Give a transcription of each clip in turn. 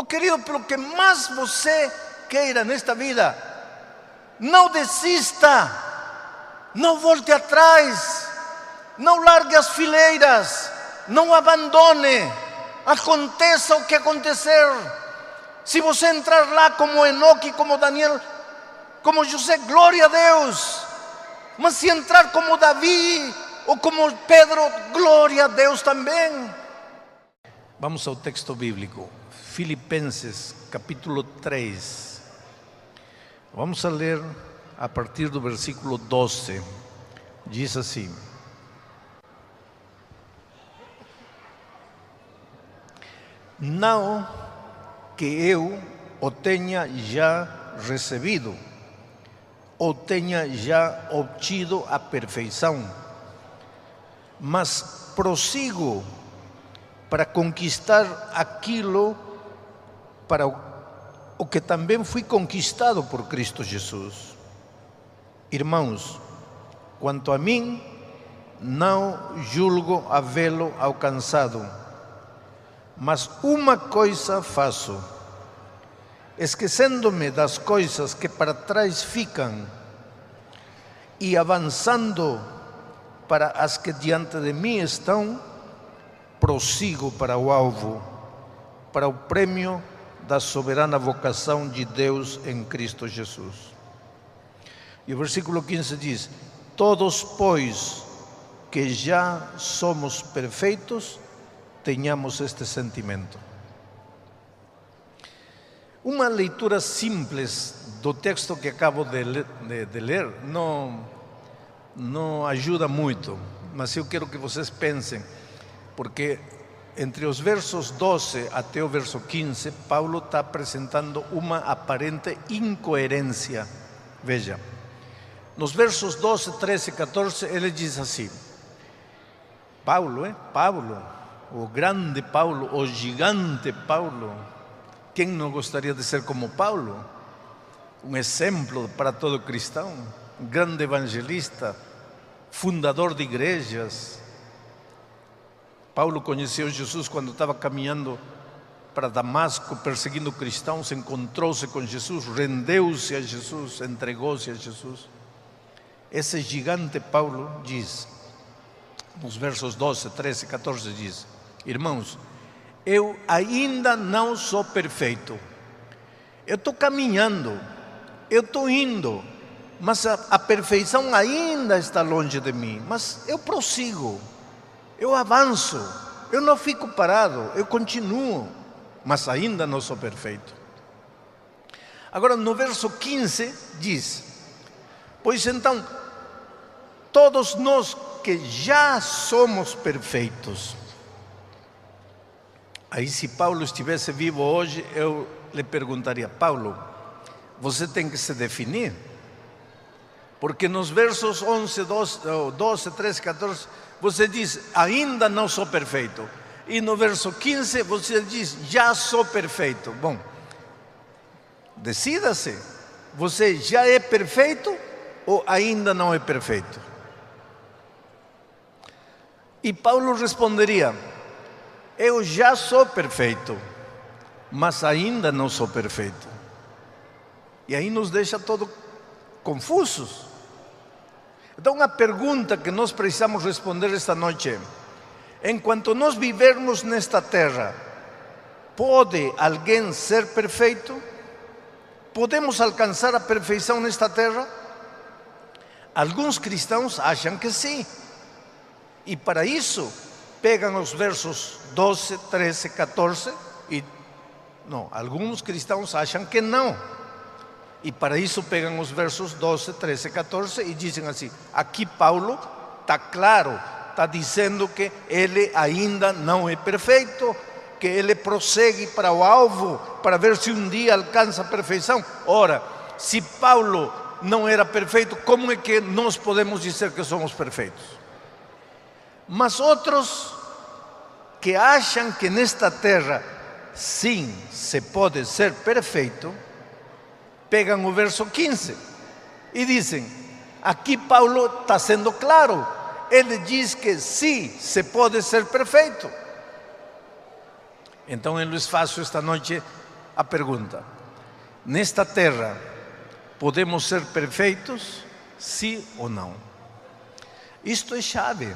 Oh querido, pelo que mais você queira nesta vida, não desista, não volte atrás, não largue as fileiras, não abandone, aconteça o que acontecer. Se você entrar lá como Enoque, como Daniel, como José, glória a Deus. Mas se entrar como Davi ou como Pedro, glória a Deus também. Vamos ao texto bíblico, Filipenses capítulo 3. Vamos a ler a partir do versículo 12. Diz assim: não que eu o tenha já recebido, ou tenha já obtido a perfeição, mas prossigo para conquistar aquilo para o que também fui conquistado por Cristo Jesus. Irmãos, quanto a mim, não julgo havê-lo alcançado, mas uma coisa faço, esquecendo-me das coisas que para trás ficam e avançando para as que diante de mim estão, prossigo para o alvo, para o prêmio da soberana vocação de Deus em Cristo Jesus. E o versículo 15 diz: todos, pois, que já somos perfeitos, tenhamos este sentimento. Uma leitura simples do texto que acabo de ler não ajuda muito, mas eu quero que vocês pensem, porque entre os versos 12 até o verso 15, Paulo está apresentando uma aparente incoerência. Veja, nos versos 12, 13 e 14, ele diz assim: Paulo, o grande Paulo, o gigante Paulo, quem não gostaria de ser como Paulo? Um exemplo para todo cristão, um grande evangelista, fundador de igrejas. Paulo conheceu Jesus quando estava caminhando para Damasco, perseguindo cristãos, encontrou-se com Jesus, rendeu-se a Jesus, entregou-se a Jesus. Esse gigante Paulo diz, nos versos 12, 13 e 14, diz: irmãos, eu ainda não sou perfeito, eu estou caminhando, eu estou indo, mas a perfeição ainda está longe de mim, mas eu prossigo, eu avanço, eu não fico parado, eu continuo, mas ainda não sou perfeito. Agora no verso 15 diz: pois então, todos nós que já somos perfeitos. Aí se Paulo estivesse vivo hoje, eu lhe perguntaria: Paulo, você tem que se definir, porque nos versos 11, 12, 13, 14, você diz, ainda não sou perfeito, e no verso 15 você diz, já sou perfeito. Bom, decida-se, você já é perfeito ou ainda não é perfeito? E Paulo responderia: eu já sou perfeito, mas ainda não sou perfeito. E aí nos deixa todos confusos. Então a pergunta que nós precisamos responder esta noite é: enquanto nós vivermos nesta terra, pode alguém ser perfeito? Podemos alcançar a perfeição nesta terra? Alguns cristãos acham que sim. E para isso pegam os versos 12, 13, 14 e não, alguns cristãos acham que não. E para isso pegam os versos 12, 13, 14 e dizem assim: aqui Paulo está claro, está dizendo que ele ainda não é perfeito, que ele prossegue para o alvo, para ver se um dia alcança a perfeição. Ora, se Paulo não era perfeito, como é que nós podemos dizer que somos perfeitos? Mas outros que acham que nesta terra sim se pode ser perfeito, pegam o verso 15 e dizem: aqui Paulo está sendo claro, ele diz que sim se pode ser perfeito. Então é lhes faço esta noite a pergunta: nesta terra podemos ser perfeitos, sim ou não? Isto é chave,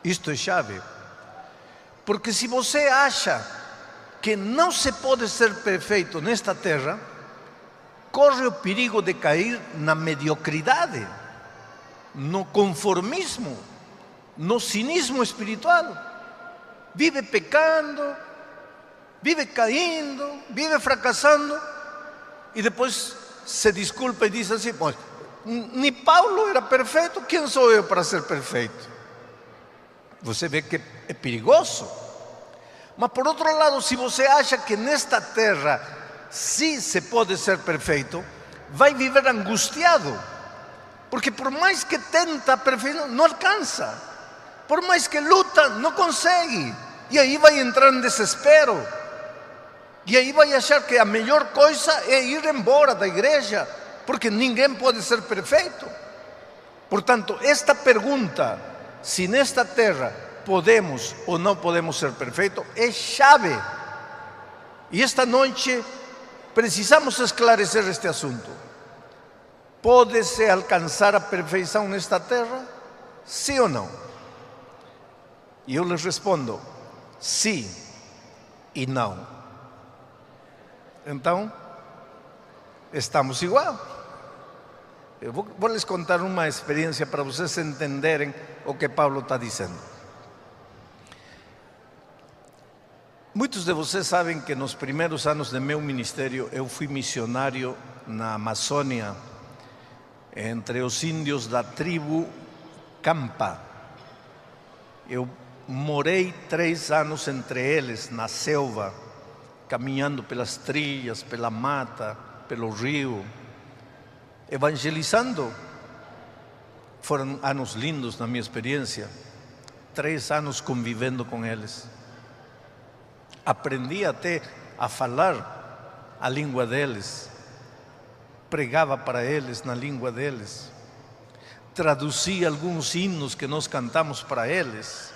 isto é chave. Porque se você acha que não se pode ser perfeito nesta terra, corre o perigo de cair na mediocridade, no conformismo, no cinismo espiritual. Vive pecando, vive caindo, vive fracassando e depois se desculpa e diz assim: "Pois, nem Paulo era perfeito, quem sou eu para ser perfeito?" Você vê que é perigoso. Mas por outro lado, se você acha que nesta terra sim se pode ser perfeito, vai viver angustiado, porque por mais que tenta a perfeição, não alcança. Por mais que luta, não consegue. E aí vai entrar em desespero. E aí vai achar que a melhor coisa é ir embora da igreja, porque ninguém pode ser perfeito. Portanto, esta pergunta, se nesta terra podemos ou não podemos ser perfeitos, é chave. E esta noite precisamos esclarecer este assunto. Pode-se alcançar a perfeição nesta terra? Sim ou não? E eu lhes respondo: sim e não. Então, estamos igual. Eu vou lhes contar uma experiência para vocês entenderem o que Paulo está dizendo. Muitos de vocês sabem que nos primeiros anos de meu ministério eu fui missionário na Amazônia, entre os índios da tribo Campa. Eu morei 3 anos entre eles, na selva, caminhando pelas trilhas, pela mata, pelo rio, evangelizando. Foram anos lindos na minha experiência, 3 anos convivendo com eles. Aprendi até a falar a língua deles, pregava para eles na língua deles, traduzia alguns hinos que nós cantamos para eles.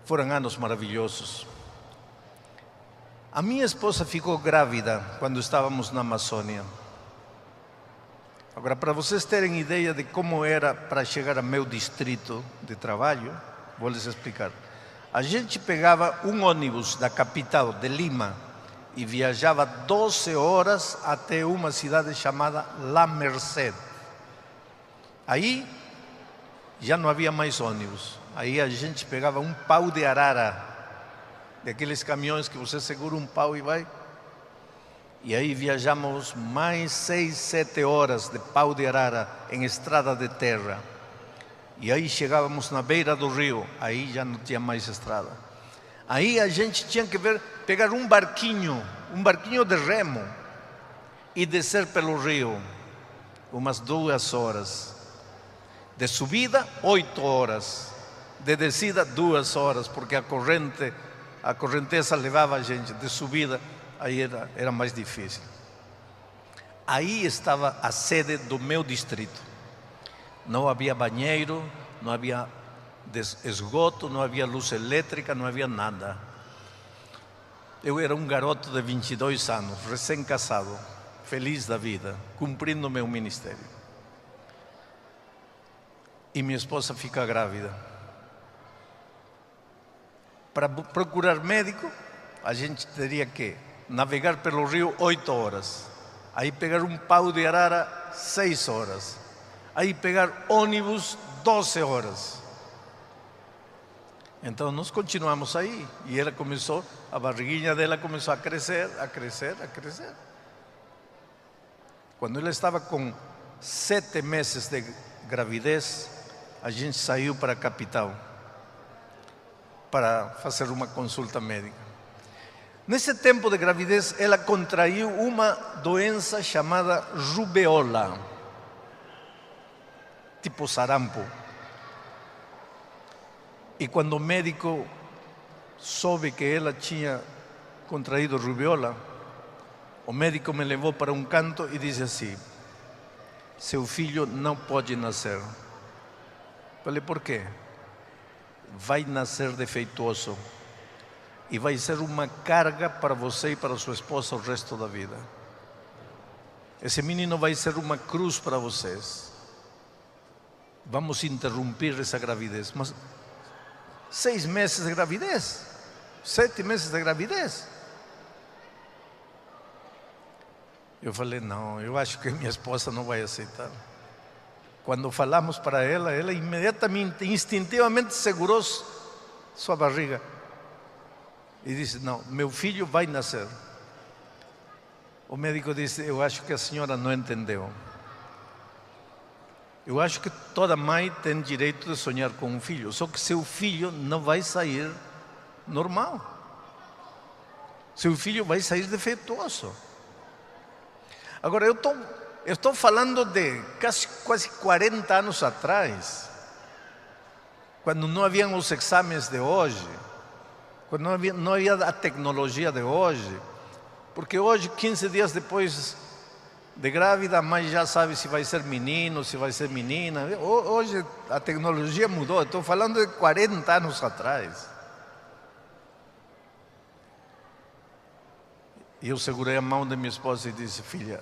Foram anos maravilhosos. A minha esposa ficou grávida quando estávamos na Amazônia. Agora, para vocês terem ideia de como era para chegar ao meu distrito de trabalho, vou lhes explicar. A gente pegava um ônibus da capital, de Lima, e viajava 12 horas até uma cidade chamada La Merced. Aí já não havia mais ônibus. Aí a gente pegava um pau de arara, daqueles caminhões que você segura um pau e vai. E aí viajamos mais 6, 7 horas de pau de arara em estrada de terra. E aí chegávamos na beira do rio, aí já não tinha mais estrada. Aí a gente tinha que pegar um barquinho de remo e descer pelo rio, umas 2 horas. De subida, 8 horas. De descida, 2 horas, porque a correnteza levava a gente. De subida, aí era mais difícil. Aí estava a sede do meu distrito. Não havia banheiro, não havia esgoto, não havia luz elétrica, não havia nada. Eu era um garoto de 22 anos, recém-casado, feliz da vida, cumprindo meu ministério. E minha esposa fica grávida. Para procurar médico, a gente teria que navegar pelo rio 8 horas. Aí pegar um pau de arara 6 horas. Aí pegar ônibus 12 horas. Então nós continuamos aí. E ela começou, a barriguinha dela começou a crescer, a crescer, a crescer. Quando ela estava com 7 meses de gravidez, a gente saiu para a capital para fazer uma consulta médica. Nesse tempo de gravidez, ela contraiu uma doença chamada rubeola, tipo sarampo. E quando o médico soube que ela tinha contraído rubeola, o médico me levou para um canto e disse assim: seu filho não pode nascer. Falei: por quê? Vai nascer defeituoso. e vai ser uma carga para você e para sua esposa o resto da vida. Esse menino vai ser uma cruz para vocês. Vamos interromper essa gravidez. Mas 6 meses de gravidez, 7 meses de gravidez. Eu falei, não, eu acho que minha esposa não vai aceitar. Quando falamos para ela, ela imediatamente, instintivamente segurou sua barriga e disse, não, meu filho vai nascer. O médico disse, eu acho que a senhora não entendeu. Eu acho que toda mãe tem direito de sonhar com um filho, só que seu filho não vai sair normal. Seu filho vai sair defeituoso. Agora, eu estou falando de quase 40 anos atrás, quando não haviam os exames de hoje, quando não havia a tecnologia de hoje, porque hoje, 15 dias depois de grávida, a mãe já sabe se vai ser menino, se vai ser menina. Hoje a tecnologia mudou, estou falando de 40 anos atrás. E eu segurei a mão de minha esposa e disse, filha,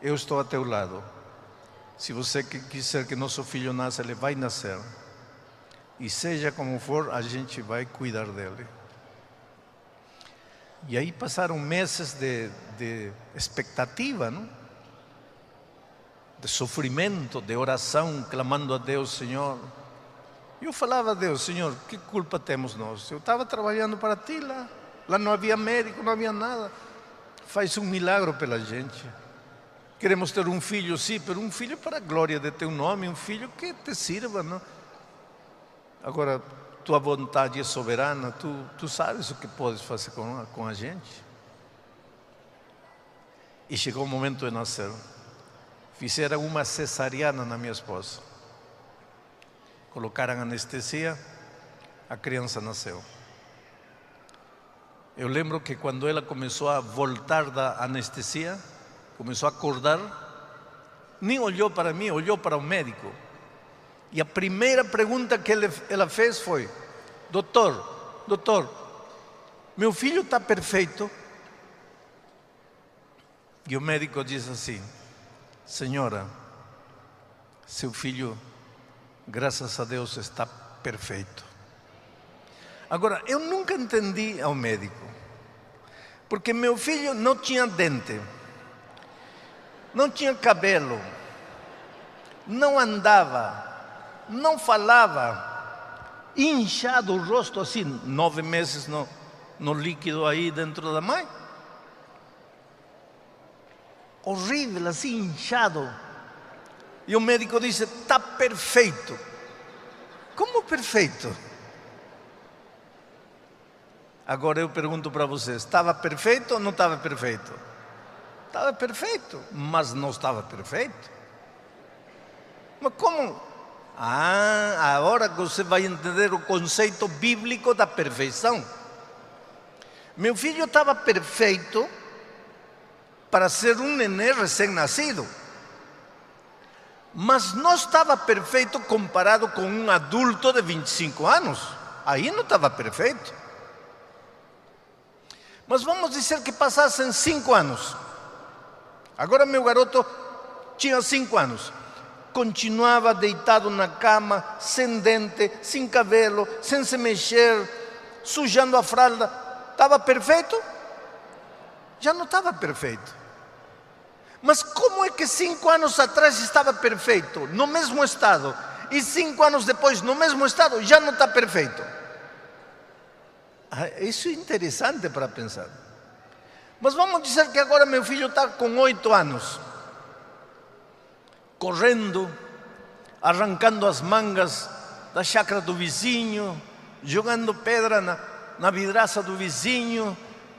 eu estou a teu lado. Se você quiser que nosso filho nasça, ele vai nascer. E seja como for, a gente vai cuidar dele. E aí passaram meses de expectativa, não? De sofrimento, de oração, clamando a Deus, Senhor. Eu falava a Deus, Senhor, que culpa temos nós? Eu estava trabalhando para ti lá. Lá não havia médico, não havia nada. Faz um milagre pela gente. Queremos ter um filho, sim, mas um filho para a glória de teu nome, um filho que te sirva, não? Agora, tua vontade é soberana, tu sabes o que podes fazer com a gente. E chegou o momento de nascer. Fizeram uma cesariana na minha esposa. Colocaram anestesia, a criança nasceu. Eu lembro que quando ela começou a voltar da anestesia, começou a acordar, nem olhou para mim, olhou para o médico. E a primeira pergunta que ela fez foi, doutor, meu filho está perfeito? E o médico disse assim, senhora, seu filho, graças a Deus, está perfeito. Agora, eu nunca entendi ao médico, porque meu filho não tinha dente, não tinha cabelo, não andava, não falava, inchado o rosto assim, 9 meses no líquido aí dentro da mãe. Horrível, assim, inchado. E o médico disse, está perfeito. Como perfeito? Agora eu pergunto para vocês, estava perfeito ou não estava perfeito? Estava perfeito, mas não estava perfeito. Mas como? Agora que você vai entender o conceito bíblico da perfeição. Meu filho estava perfeito para ser um nenê recém-nascido, mas não estava perfeito comparado com um adulto de 25 anos. Aí não estava perfeito. Mas vamos dizer que passassem 5 anos. Agora meu garoto tinha 5 anos. Continuava deitado na cama, sem dente, sem cabelo, sem se mexer, sujando a fralda. Estava perfeito? Já não estava perfeito. Mas como é que 5 anos atrás estava perfeito, no mesmo estado, e 5 anos depois, no mesmo estado, já não está perfeito? Isso é interessante para pensar. Mas vamos dizer que agora meu filho está com 8 anos. Correndo, arrancando as mangas da chácara do vizinho, jogando pedra na vidraça do vizinho,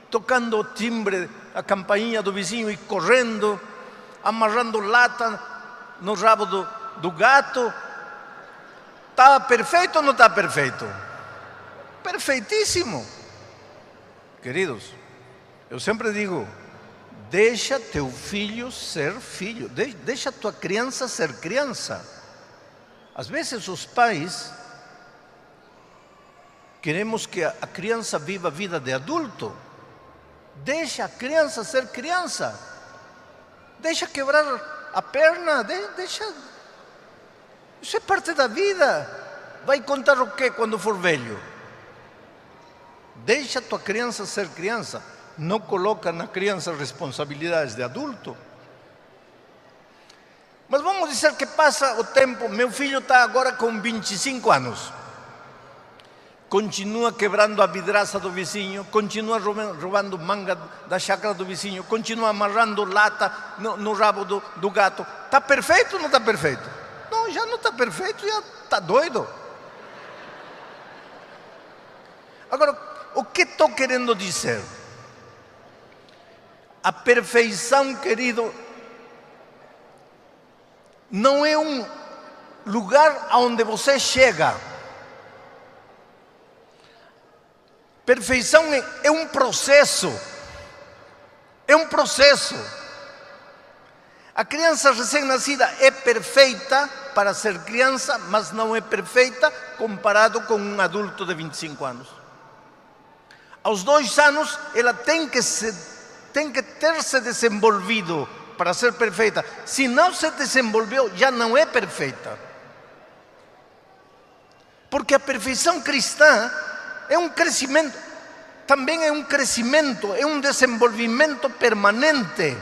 tocando o timbre, a campainha do vizinho e correndo, amarrando lata no rabo do gato. Está perfeito ou não está perfeito? Perfeitíssimo. Queridos, eu sempre digo, deixa teu filho ser filho, deixa tua criança ser criança. Às vezes os pais Queremos que a criança viva a vida de adulto. Deixa a criança ser criança. Deixa quebrar a perna. Deixa. Isso é parte da vida. Vai contar o quê quando for velho? Deixa a tua criança ser criança. Não coloca na criança responsabilidades de adulto. Mas vamos dizer que passa o tempo. Meu filho está agora com 25 anos. Continua quebrando a vidraça do vizinho, continua roubando manga da chácara do vizinho, continua amarrando lata no rabo do gato. Está perfeito ou não está perfeito? Não, já não está perfeito, já está doido. Agora, o que estou querendo dizer? A perfeição, querido, não é um lugar aonde você chega. Perfeição é um processo. É um processo. A criança recém-nascida é perfeita para ser criança, mas não é perfeita comparado com um adulto de 25 anos. Aos 2 anos, ela tem que ter se desenvolvido para ser perfeita. Se não se desenvolveu, já não é perfeita. Porque a perfeição cristã é um crescimento, também é um crescimento, é um desenvolvimento permanente.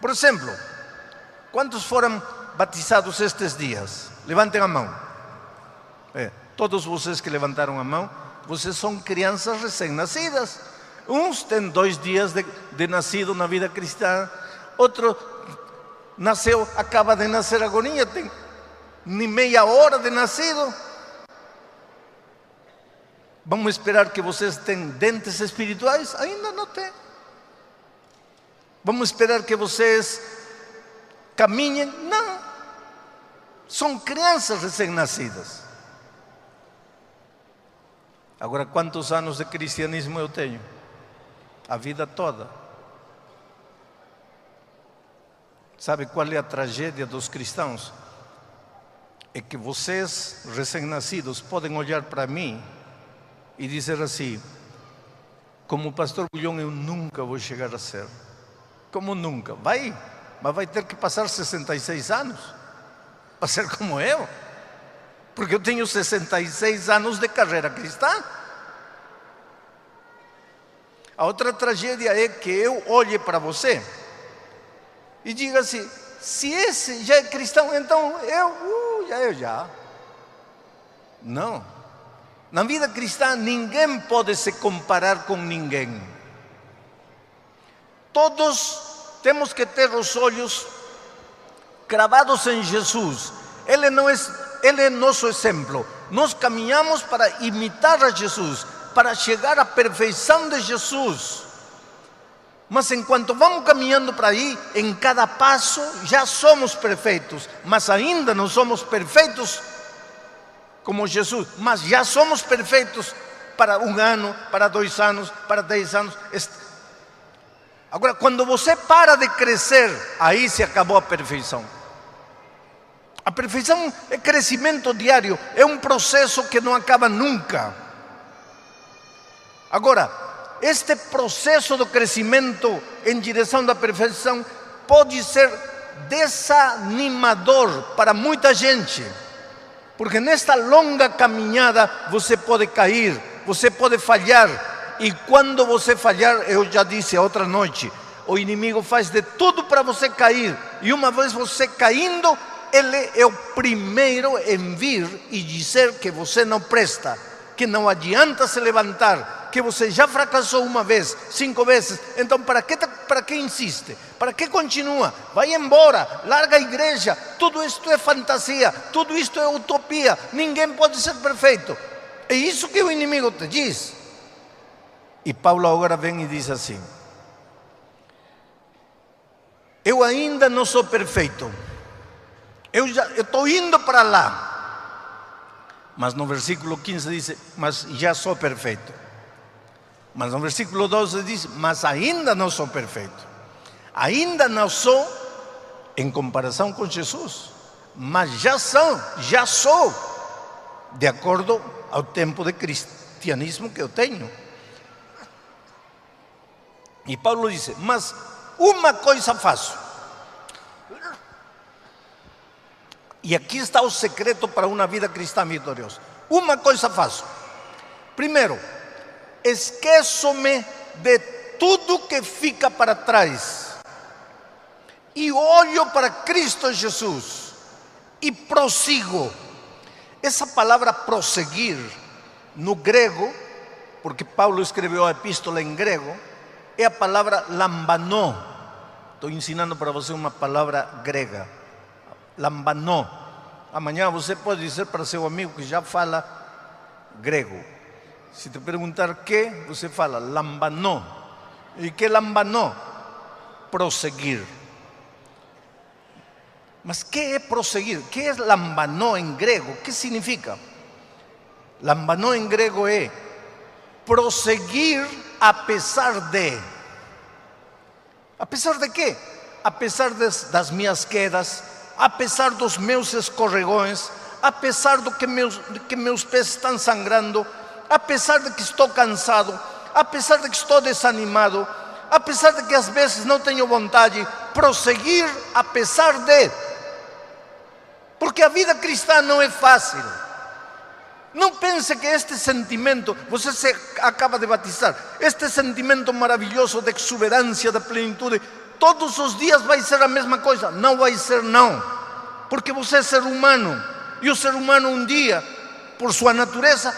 Por exemplo, quantos foram batizados estes dias? Levantem a mão. Todos vocês que levantaram a mão, vocês são crianças recém-nascidas. Uns têm 2 dias de nascido na vida cristã, outro nasceu, acaba de nascer agora, tem nem meia hora de nascido. Vamos esperar que vocês tenham dentes espirituais? Ainda não tem. Vamos esperar que vocês caminhem? Não. São crianças recém-nascidas. Agora, quantos anos de cristianismo eu tenho? A vida toda. Sabe qual é a tragédia dos cristãos? É que vocês, recém-nascidos, podem olhar para mim e dizer assim: como o pastor Bulhão eu nunca vou chegar a ser. Como nunca? Vai, mas vai ter que passar 66 anos para ser como eu. Porque eu tenho 66 anos de carreira cristã. A outra tragédia é que eu olhe para você e diga assim: se esse já é cristão, então eu já. Não. Na vida cristã, ninguém pode se comparar com ninguém. Todos temos que ter os olhos cravados em Jesus. Ele é nosso exemplo. Nós caminhamos para imitar a Jesus, para chegar à perfeição de Jesus. Mas enquanto vamos caminhando para aí, em cada passo já somos perfeitos, mas ainda não somos perfeitos como Jesus, mas já somos perfeitos para 1 ano, para 2 anos, para 10 anos. Agora, quando você para de crescer, aí se acabou a perfeição. A perfeição é crescimento diário, é um processo que não acaba nunca. Agora, este processo de crescimento em direção da perfeição pode ser desanimador para muita gente. Porque nesta longa caminhada você pode cair, você pode falhar. E quando você falhar, eu já disse a outra noite, o inimigo faz de tudo para você cair. E uma vez você caindo, ele é o primeiro em vir e dizer que você não presta, que não adianta se levantar, que você já fracassou 1 vez, 5 vezes. Então para que insiste? Para que continua? Vai embora, larga a igreja. Tudo isto é fantasia, tudo isto é utopia. Ninguém pode ser perfeito. É isso que o inimigo te diz. E Paulo agora vem e diz assim: eu ainda não sou perfeito. Eu estou indo para lá. Mas no versículo 15 diz: mas já sou perfeito. Mas no versículo 12 diz: mas ainda não sou perfeito. Ainda não sou em comparação com Jesus, mas já sou, de acordo ao tempo de Cristo, cristianismo que eu tenho. E Paulo diz: mas uma coisa faço. E aqui está o secreto para uma vida cristã vitoriosa. Uma coisa faço. Primeiro, esqueço-me de tudo que fica para trás e olho para Cristo Jesus e prossigo. Essa palavra prosseguir no grego, porque Paulo escreveu a epístola em grego, é a palavra lambanó. Estou ensinando para você uma palavra grega, lambanó. Amanhã você pode dizer para seu amigo que já fala grego. Se te perguntar que, você fala lambanó. E que lambanó? Prosseguir. Mas que é prosseguir? Que é lambanó em grego? Que significa? Lambanó em grego é prosseguir a pesar de. A pesar de quê? A pesar das minhas quedas, a pesar dos meus escorregões, a pesar de que meus pés estão sangrando, a pesar de que estou cansado, a pesar de que estou desanimado, a pesar de que às vezes não tenho vontade, prosseguir a pesar de. Porque a vida cristã não é fácil. Não pense que este sentimento, você se acaba de batizar, este sentimento maravilhoso de exuberância, de plenitude, todos os dias vai ser a mesma coisa. Não vai ser, não. Porque você é ser humano. E o ser humano um dia, por sua natureza,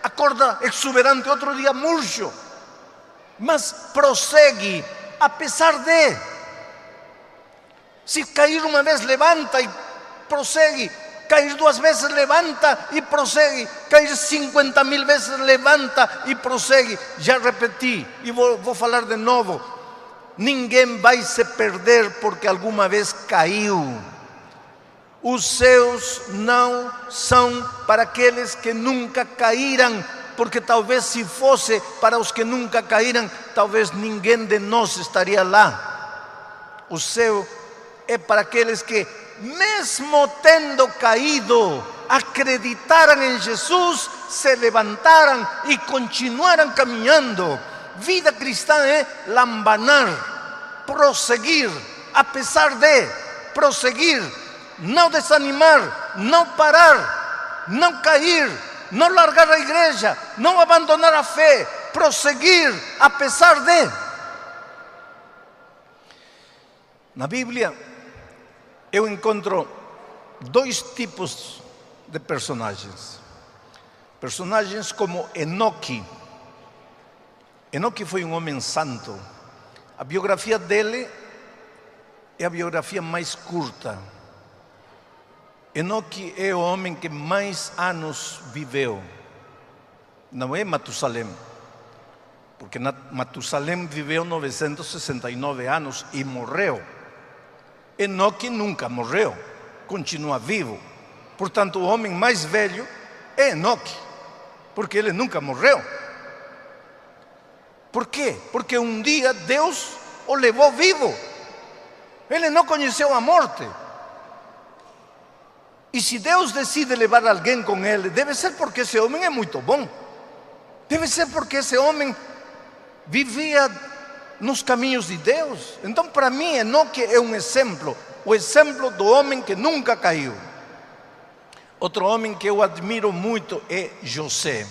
acorda exuberante, outro dia murcho. Mas prossegue, apesar de. Se cair uma vez, levanta e prossegue. Cair 2 vezes, levanta e prossegue. Cair 50.000 vezes, levanta e prossegue. Já repeti e vou falar de novo. Ninguém vai se perder porque alguma vez caiu. Os céus não são para aqueles que nunca caíram, porque talvez se fosse para os que nunca caíram, talvez ninguém de nós estaria lá. O céu é para aqueles que, mesmo tendo caído, acreditaram em Jesus, se levantaram e continuaram caminhando. Vida cristã é lambanar, prosseguir, apesar de, prosseguir, não desanimar, não parar, não cair, não largar a igreja, não abandonar a fé, prosseguir, apesar de. Na Bíblia, eu encontro 2 tipos de personagens. Personagens como Enoque. Enoque foi um homem santo. A biografia dele é a biografia mais curta. Enoque é o homem que mais anos viveu. Não é Matusalém, porque Matusalém viveu 969 anos e morreu. Enoque nunca morreu, continua vivo. Portanto, o homem mais velho é Enoque, porque ele nunca morreu. Por quê? Porque um dia Deus o levou vivo. Ele não conheceu a morte. E se Deus decide levar alguém com ele, deve ser porque esse homem é muito bom. Deve ser porque esse homem vivia nos caminhos de Deus. Então, para mim, Enoque é um exemplo. O exemplo do homem que nunca caiu. Outro homem que eu admiro muito é José.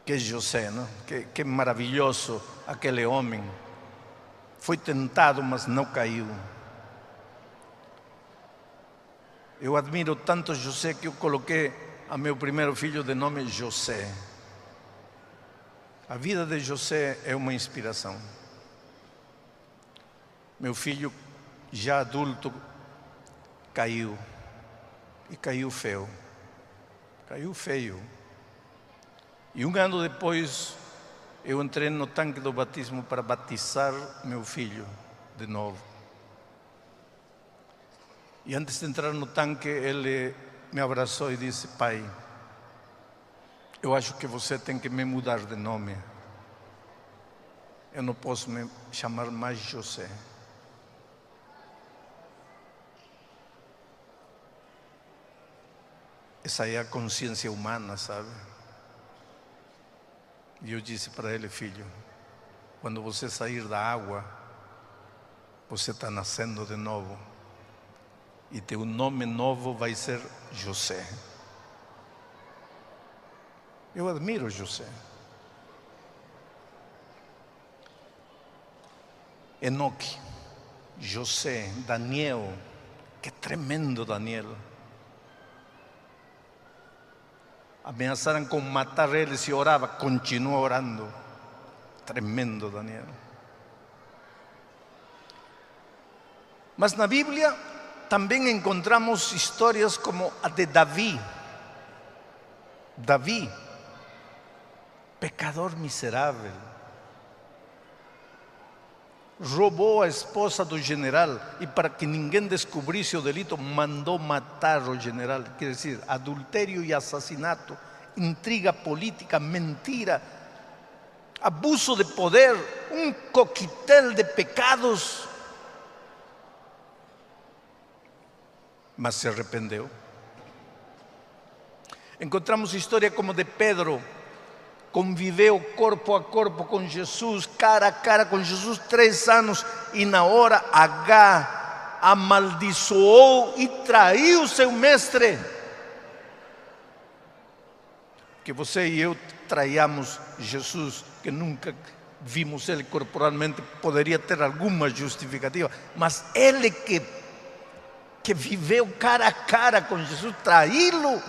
Que José, não? Que maravilhoso aquele homem. Foi tentado, mas não caiu. Eu admiro tanto José que eu coloquei a meu primeiro filho de nome José. A vida de José é uma inspiração. Meu filho, já adulto, caiu. E caiu feio. Caiu feio. E 1 ano depois, eu entrei no tanque do batismo para batizar meu filho de novo. E antes de entrar no tanque, ele me abraçou e disse: pai, eu acho que você tem que me mudar de nome. Eu não posso me chamar mais José. Essa é a consciência humana, sabe? E eu disse para ele: filho, quando você sair da água, você está nascendo de novo. E teu nome novo vai ser José. Eu admiro José. Enoque, José, Daniel, que tremendo Daniel. Ameaçaram com matar ele se orava, continua orando. Tremendo Daniel. Mas na Bíblia também encontramos histórias como a de Davi. Davi, pecador miserável, roubou a esposa do general e, para que ninguém descobrisse o delito, mandou matar o general. Quer dizer, adultério e assassinato, intriga política, mentira, abuso de poder, um coquetel de pecados. Mas se arrependeu. Encontramos história como de Pedro. Conviveu corpo a corpo com Jesus, cara a cara com Jesus 3 anos, e na hora H amaldiçoou e traiu seu mestre. Que você e eu traiamos Jesus, que nunca vimos ele corporalmente, poderia ter alguma justificativa, mas ele que viveu cara a cara com Jesus, traí-lo,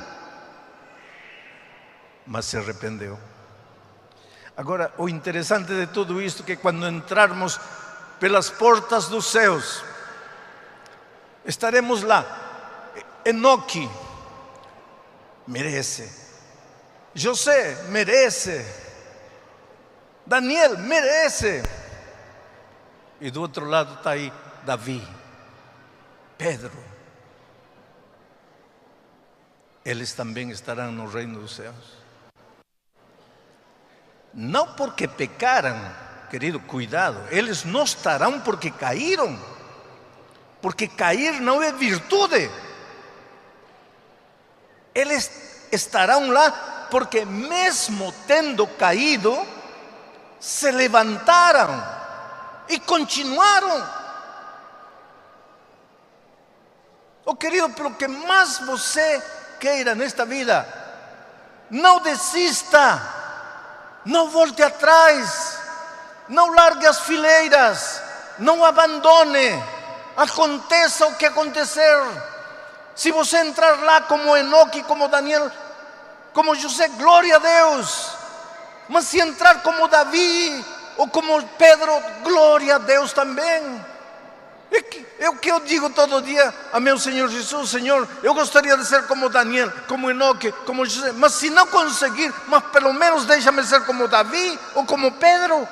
mas se arrependeu. Agora, o interessante de tudo isto é que quando entrarmos pelas portas dos céus, estaremos lá. Enoque merece, José merece, Daniel merece, e do outro lado está aí Davi, Pedro. Eles também estarão no reino dos céus. Não porque pecaram, querido, cuidado, eles não estarão porque caíram, porque cair não é virtude. Eles estarão lá porque, mesmo tendo caído, se levantaram e continuaram. Oh, querido, pelo que mais você queira nesta vida, não desista. Não volte atrás, não largue as fileiras, não abandone, aconteça o que acontecer. Se você entrar lá como Enoque, como Daniel, como José, glória a Deus. Mas se entrar como Davi ou como Pedro, glória a Deus também. É o que eu digo todo dia a meu Senhor Jesus: Senhor, eu gostaria de ser como Daniel, como Enoque, como José, mas se não conseguir, mas pelo menos deixa-me ser como Davi ou como Pedro.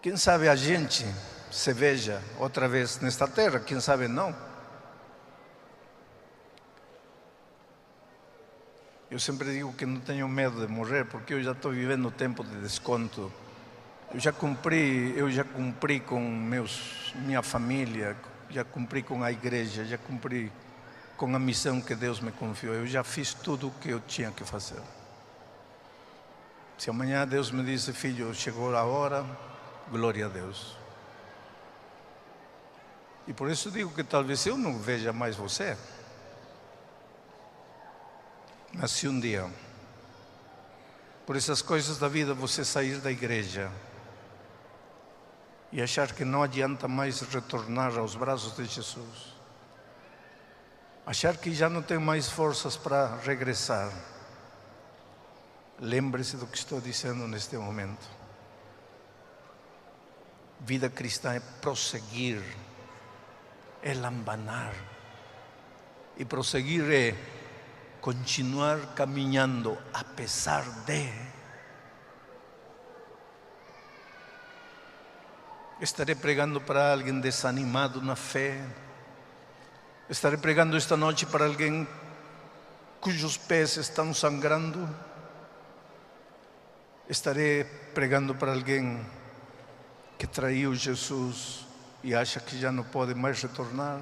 Quem sabe a gente se veja outra vez nesta terra, quem sabe não. Eu sempre digo que não tenho medo de morrer, porque eu já estou vivendo o tempo de desconto. Eu já cumpri com minha família, já cumpri com a igreja, já cumpri com a missão que Deus me confiou. Eu já fiz tudo o que eu tinha que fazer. Se amanhã Deus me disse: filho, chegou a hora, glória a Deus. E por isso digo que talvez eu não veja mais você. Mas se um dia, por essas coisas da vida, você sair da igreja e achar que não adianta mais retornar aos braços de Jesus, achar que já não tem mais forças para regressar, lembre-se do que estou dizendo neste momento. Vida cristã é prosseguir, é lambanar, e prosseguir é continuar caminhando apesar de. Estarei pregando para alguém desanimado na fé. Estarei pregando esta noite para alguém cujos pés estão sangrando. Estarei pregando para alguém que traiu Jesus e acha que já não pode mais retornar.